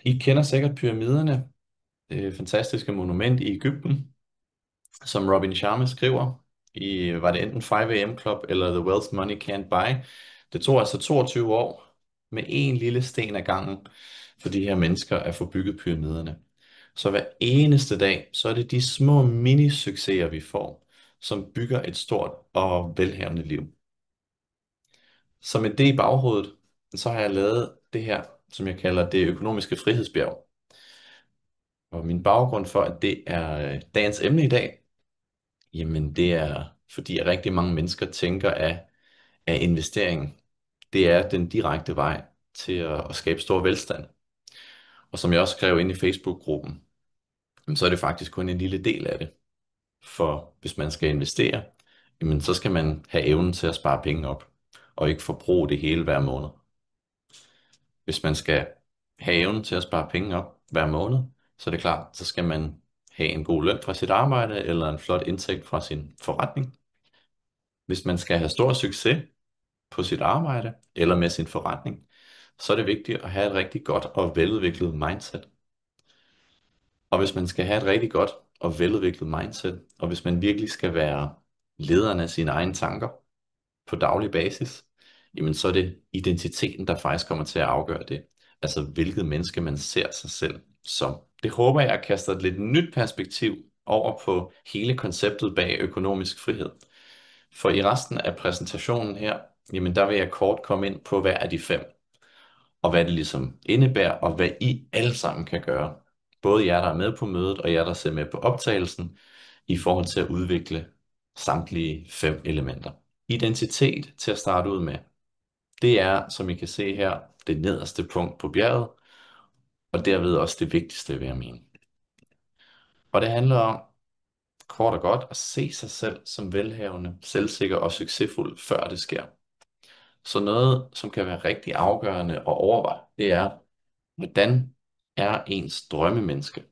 I kender sikkert pyramiderne, det fantastiske monument i Egypten, som Robin Sharma skriver i, var det enten 5 AM Club eller The Wealth Money Can't Buy. Det tog altså 22 år med en lille sten ad gangen for de her mennesker at få bygget pyramiderne. Så hver eneste dag, så er det de små mini-succeser, vi får, som bygger et stort og velhavende liv. Så med det i baghovedet, så har jeg lavet det her, som jeg kalder det økonomiske frihedsbjerg. Og min baggrund for, at det er dagens emne i dag, jamen det er, fordi at rigtig mange mennesker tænker, at investering, det er den direkte vej til at skabe stor velstand. Og som jeg også skrev ind i Facebook-gruppen, jamen, så er det faktisk kun en lille del af det. For hvis man skal investere, jamen, så skal man have evnen til at spare penge op, og ikke forbruge det hele hver måned. Hvis man skal have evnen til at spare penge op hver måned, så er det klart, så skal man have en god løn fra sit arbejde, eller en flot indtægt fra sin forretning. Hvis man skal have stor succes på sit arbejde, eller med sin forretning, så er det vigtigt at have et rigtig godt og veludviklet mindset. Og hvis man skal have et rigtig godt og veludviklet mindset, og hvis man virkelig skal være lederen af sine egne tanker på daglig basis, jamen så er det identiteten, der faktisk kommer til at afgøre det. Altså hvilket menneske man ser sig selv som. Det håber jeg kaster et lidt nyt perspektiv over på hele konceptet bag økonomisk frihed. For i resten af præsentationen her, jamen der vil jeg kort komme ind på hver af de 5, og hvad det ligesom indebærer, og hvad I alle sammen kan gøre. Både jer, der er med på mødet, og jer, der ser med på optagelsen, i forhold til at udvikle samtlige 5 elementer. Identitet til at starte ud med. Det er, som I kan se her, det nederste punkt på bjerget, og derved også det vigtigste, vil jeg mene. Og det handler om, kort og godt, at se sig selv som velhavende, selvsikker og succesfuld, før det sker. Så noget, som kan være rigtig afgørende at overveje, det er, hvordan er ens drømmemenneske?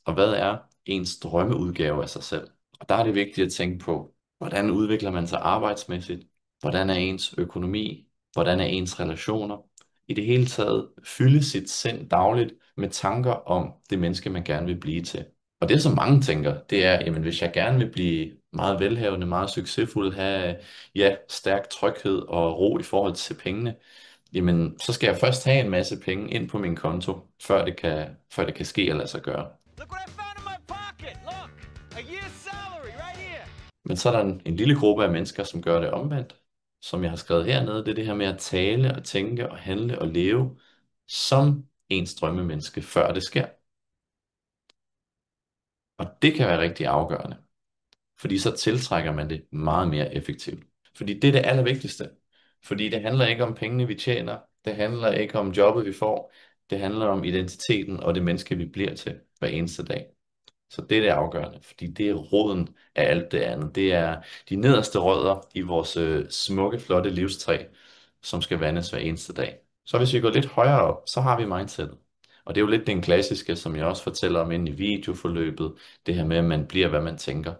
Og hvad er ens drømmeudgave af sig selv? Og der er det vigtigt at tænke på, hvordan udvikler man sig arbejdsmæssigt? Hvordan er ens økonomi? Hvordan er ens relationer? I det hele taget fylde sit sind dagligt med tanker om det menneske, man gerne vil blive til. Og det, som mange tænker, det er, jamen hvis jeg gerne vil blive meget velhavende, meget succesfuld, have ja, stærk tryghed og ro i forhold til pengene, jamen så skal jeg først have en masse penge ind på min konto, før det kan ske og lade sig gøre. Look what I found in my pocket! Look! A year's salary right here! Men så er der en lille gruppe af mennesker, som gør det omvendt, som jeg har skrevet hernede. Det er det her med at tale og tænke og handle og leve som ens drømmemenneske, før det sker. Og det kan være rigtig afgørende, fordi så tiltrækker man det meget mere effektivt. Fordi det er det allervigtigste. Fordi det handler ikke om pengene, vi tjener. Det handler ikke om jobbet, vi får. Det handler om identiteten og det menneske, vi bliver til hver eneste dag. Så det er det afgørende, fordi det er roden af alt det andet. Det er de nederste rødder i vores smukke, flotte livstræ, som skal vandes hver eneste dag. Så hvis vi går lidt højere op, så har vi mindsetet. Og det er jo lidt den klassiske, som jeg også fortæller om inde i videoforløbet. Det her med, at man bliver, hvad man tænker.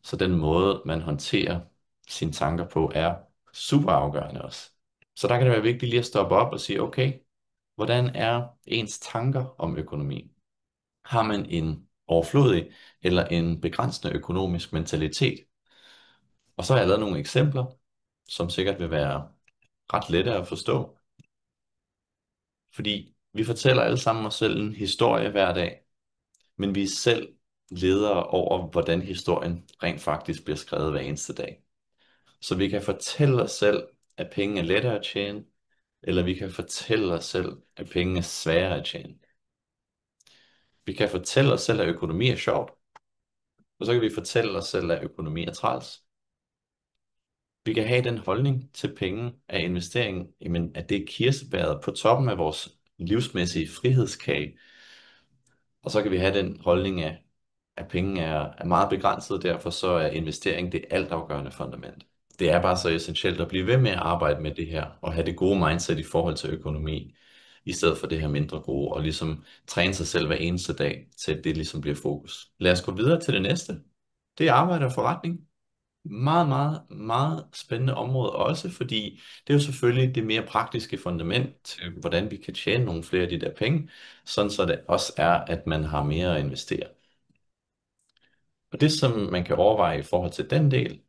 Så den måde, man håndterer sine tanker på, er super afgørende også. Så der kan det være vigtigt lige at stoppe op og sige, okay, hvordan er ens tanker om økonomi? Har man en overflødig eller en begrænsende økonomisk mentalitet? Og så har jeg lavet nogle eksempler, som sikkert vil være ret lette at forstå. Fordi vi fortæller alle sammen os selv en historie hver dag, men vi er selv ledere over, hvordan historien rent faktisk bliver skrevet hver eneste dag. Så vi kan fortælle os selv, at penge er lettere at tjene, eller vi kan fortælle os selv, at penge er sværere at tjene. Vi kan fortælle os selv, at økonomi er sjovt, og så kan vi fortælle os selv, at økonomi er træls. Vi kan have den holdning til penge af investeringen, jamen, at det er kirsebæret på toppen af vores livsmæssige frihedskage. Og så kan vi have den holdning af, at penge er meget begrænset, derfor så er investering det altafgørende fundament. Det er bare så essentielt at blive ved med at arbejde med det her, og have det gode mindset i forhold til økonomi, i stedet for det her mindre gode, og ligesom træne sig selv hver eneste dag, til at det ligesom bliver fokus. Lad os gå videre til det næste. Det er arbejde og forretning. Meget, meget, meget spændende område også, fordi det er jo selvfølgelig det mere praktiske fundament til, hvordan vi kan tjene nogle flere af de der penge, sådan så det også er, at man har mere at investere. Og det, som man kan overveje i forhold til den del,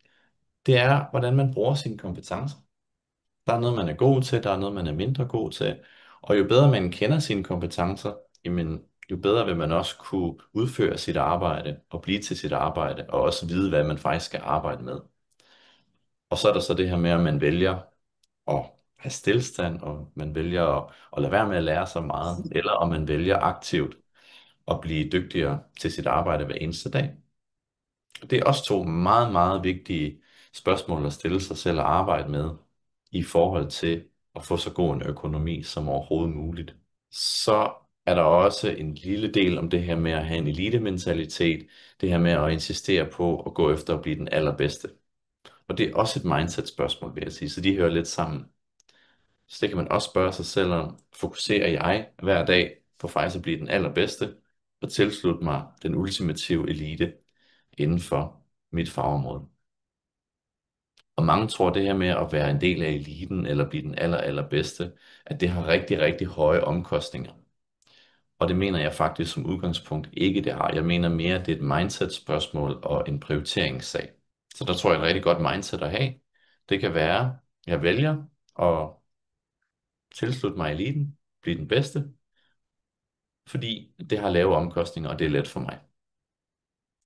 det er, hvordan man bruger sine kompetencer. Der er noget, man er god til, der er noget, man er mindre god til. Og jo bedre man kender sine kompetencer, jamen, jo bedre vil man også kunne udføre sit arbejde og blive til sit arbejde, og også vide, hvad man faktisk skal arbejde med. Og så er der så det her med, at man vælger at have stillstand, og man vælger at lade være med at lære så meget, eller om man vælger aktivt at blive dygtigere til sit arbejde hver eneste dag. Og det er også to meget, meget vigtige spørgsmål at stille sig selv og arbejde med i forhold til at få så god en økonomi som overhovedet muligt. Så er der også en lille del om det her med at have en elite-mentalitet, det her med at insistere på at gå efter at blive den allerbedste. Og det er også et mindset-spørgsmål, vil jeg sige, så de hører lidt sammen. Så det kan man også spørge sig selv om, fokuserer jeg hver dag på faktisk at blive den allerbedste, og tilslutte mig den ultimative elite inden for mit fagområde. Og mange tror det her med at være en del af eliten, eller blive den allerbedste, at det har rigtig, rigtig høje omkostninger. Og det mener jeg faktisk som udgangspunkt ikke, det har. Jeg mener mere, at det er et mindset-spørgsmål og en prioriteringssag. Så der tror jeg, et rigtig godt mindset at have. Det kan være, at jeg vælger at tilslutte mig eliten, blive den bedste, fordi det har lave omkostninger, og det er let for mig.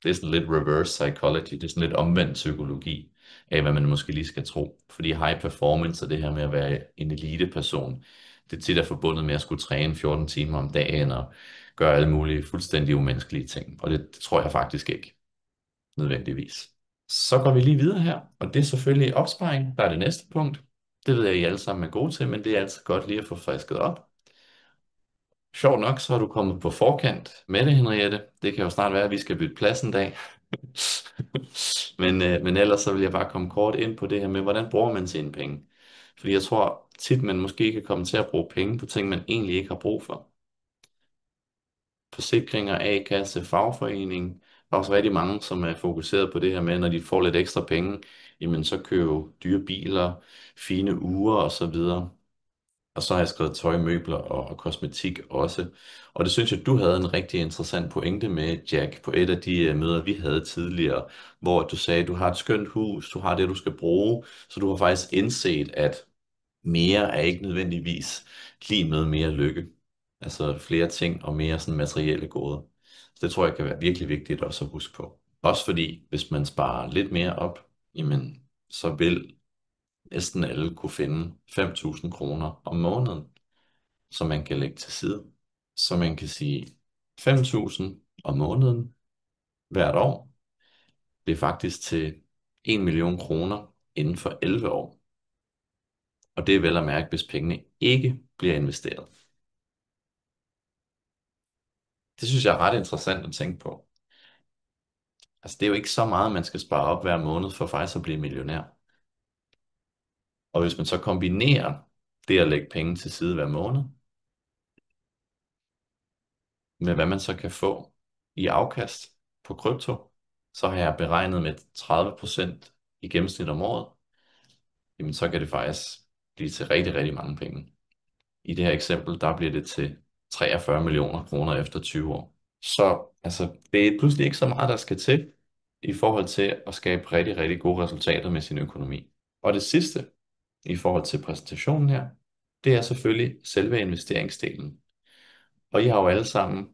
Det er sådan lidt reverse psychology, det er sådan lidt omvendt psykologi af, hvad man måske lige skal tro. Fordi high performance og det her med at være en elite-person, det er tit er forbundet med at skulle træne 14 timer om dagen og gøre alle mulige fuldstændig umenneskelige ting. Og det tror jeg faktisk ikke nødvendigvis. Så går vi lige videre her, og det er selvfølgelig opsparing, der er det næste punkt. Det ved jeg, I alle sammen er gode til, men det er altid godt lige at få frisket op. Sjovt nok, så har du kommet på forkant med det, Henriette. Det kan jo snart være, at vi skal bytte plads en dag. Men ellers så vil jeg bare komme kort ind på det her med, hvordan bruger man sine penge. Fordi jeg tror tit, man måske kan komme til at bruge penge på ting, man egentlig ikke har brug for. Forsikringer, A-kasse, fagforening. Der er også rigtig mange, som er fokuseret på det her med, når de får lidt ekstra penge, jamen så køber dyre biler, fine ure og så videre. Og så har jeg skrevet tøj, møbler og kosmetik også. Og det synes jeg, du havde en rigtig interessant pointe med, Jack, på et af de møder, vi havde tidligere, hvor du sagde, at du har et skønt hus, du har det, du skal bruge, så du har faktisk indset, at mere er ikke nødvendigvis lige med mere lykke. Altså flere ting og mere sådan materielle goder. Så det tror jeg kan være virkelig vigtigt også at huske på. Også fordi, hvis man sparer lidt mere op, jamen, så vil næsten alle kunne finde 5.000 kroner om måneden, som man kan lægge til side. Så man kan sige 5.000 om måneden hvert år, det er faktisk til 1 million kroner inden for 11 år. Og det er vel at mærke, hvis pengene ikke bliver investeret. Det synes jeg er ret interessant at tænke på. Altså det er jo ikke så meget, man skal spare op hver måned for faktisk at blive millionær. Og hvis man så kombinerer det at lægge penge til side hver måned, med hvad man så kan få i afkast på krypto, så har jeg beregnet med 30% i gennemsnit om året, jamen så kan det faktisk blive til rigtig, rigtig mange penge. I det her eksempel, der bliver det til 43 millioner kroner efter 20 år. Så altså, det er pludselig ikke så meget, der skal til i forhold til at skabe rigtig, rigtig gode resultater med sin økonomi. Og det sidste i forhold til præsentationen her, det er selvfølgelig selve investeringsdelen. Og I har jo alle sammen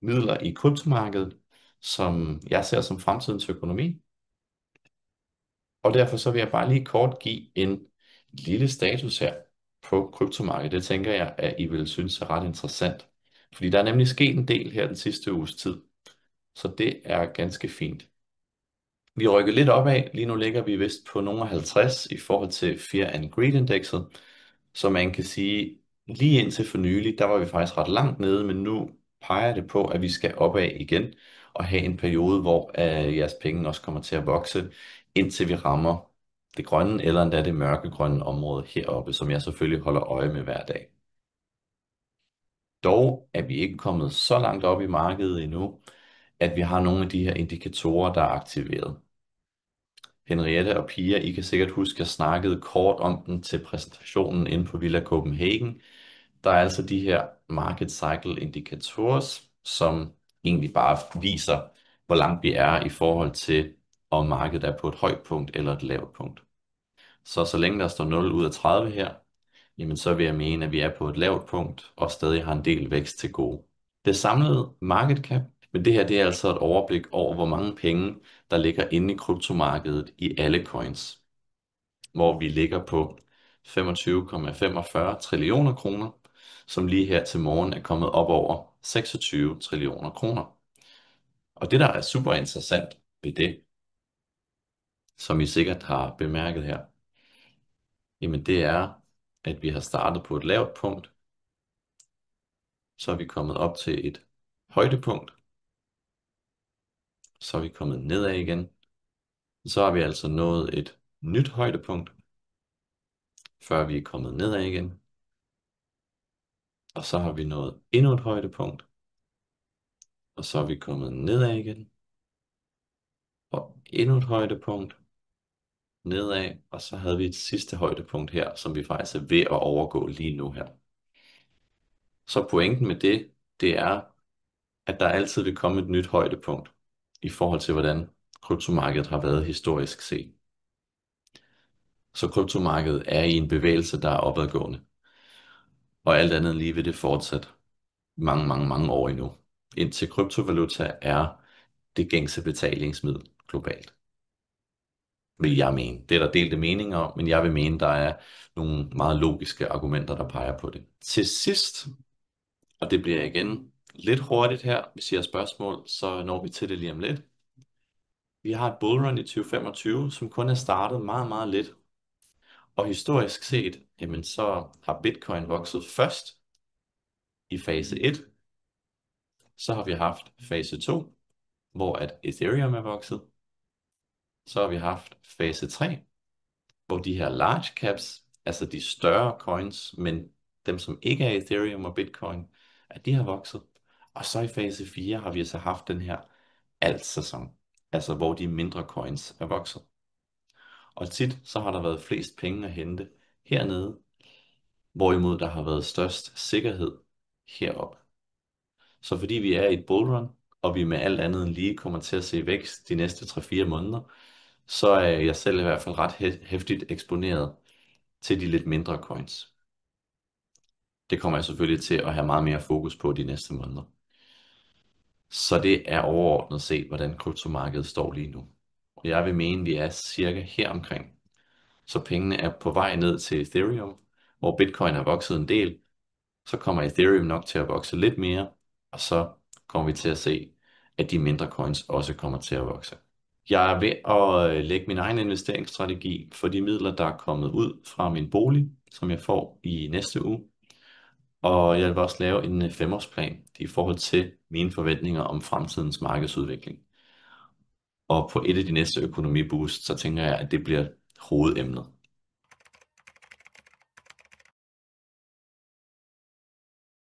midler i kryptomarkedet, som jeg ser som fremtidens økonomi. Og derfor så vil jeg bare lige kort give en lille status her på kryptomarkedet. Det tænker jeg, at I vil synes er ret interessant. Fordi der er nemlig sket en del her den sidste uges tid. Så det er ganske fint. Vi rykker lidt opad. Lige nu ligger vi vist på nogle af 50 i forhold til Fear and Greed indekset. Så man kan sige, lige indtil for nylig, der var vi faktisk ret langt nede, men nu peger det på, at vi skal opad igen og have en periode, hvor jeres penge også kommer til at vokse, indtil vi rammer det grønne eller endda det mørkegrønne område heroppe, som jeg selvfølgelig holder øje med hver dag. Dog er vi ikke kommet så langt op i markedet endnu, at vi har nogle af de her indikatorer, der er aktiveret. Henriette og Pia, I kan sikkert huske, at jeg snakkede kort om den til præsentationen inde på Villa Copenhagen. Der er altså de her market cycle indicators, som egentlig bare viser, hvor langt vi er i forhold til, om markedet er på et højt punkt eller et lavt punkt. Så længe der står 0 ud af 30 her, jamen så vil jeg mene, at vi er på et lavt punkt og stadig har en del vækst til gode. Det samlede market cap, men det her det er altså et overblik over, hvor mange penge, der ligger inde i kryptomarkedet i alle coins, hvor vi ligger på 25,45 trillioner kroner, som lige her til morgen er kommet op over 26 trillioner kroner. Og det, der er super interessant ved det, som I sikkert har bemærket her, jamen det er, at vi har startet på et lavt punkt, så er vi kommet op til et højdepunkt, så er vi kommet nedad igen, så har vi altså nået et nyt højdepunkt, før vi er kommet nedad igen, og så har vi nået endnu et højdepunkt, og så er vi kommet nedad igen, og endnu et højdepunkt, nedad, og så havde vi et sidste højdepunkt her, som vi faktisk er ved at overgå lige nu her. Så pointen med det, det er, at der altid vil komme et nyt højdepunkt i forhold til, hvordan kryptomarkedet har været historisk set. Så kryptomarkedet er i en bevægelse, der er opadgående. Og alt andet lige vil det fortsætte mange år endnu. Indtil kryptovaluta er det gængse betalingsmiddel globalt. Vil jeg mene. Det er der delte meninger om, men jeg vil mene, der er nogle meget logiske argumenter, der peger på det. Til sidst, og det bliver igen lidt hurtigt her, hvis I har spørgsmål, så når vi til det lige om lidt. Vi har et bullrun i 2025, som kun er startet meget lidt. Og historisk set, jamen så har Bitcoin vokset først i fase 1. Så har vi haft fase 2, hvor at Ethereum er vokset. Så har vi haft fase 3, hvor de her large caps, altså de større coins, men dem som ikke er Ethereum og Bitcoin, at de har vokset. Og så i fase 4 har vi så haft den her alt-sæson, altså hvor de mindre coins er vokset. Og tit så har der været flest penge at hente hernede, hvorimod der har været størst sikkerhed heroppe. Så fordi vi er i et bullrun, og vi med alt andet end lige kommer til at se vækst de næste 3-4 måneder, så er jeg selv i hvert fald ret hæftigt eksponeret til de lidt mindre coins. Det kommer jeg selvfølgelig til at have meget mere fokus på de næste måneder. Så det er overordnet set, hvordan kryptomarkedet står lige nu. Og jeg vil mene, at vi er cirka her omkring. Så pengene er på vej ned til Ethereum, hvor Bitcoin har vokset en del. Så kommer Ethereum nok til at vokse lidt mere, og så kommer vi til at se, at de mindre coins også kommer til at vokse. Jeg er ved at lægge min egen investeringsstrategi for de midler, der er kommet ud fra min bolig, som jeg får i næste uge. Og jeg vil også lave en femårsplan i forhold til mine forventninger om fremtidens markedsudvikling. Og på et af de næste økonomiboost, så tænker jeg, at det bliver hovedemnet.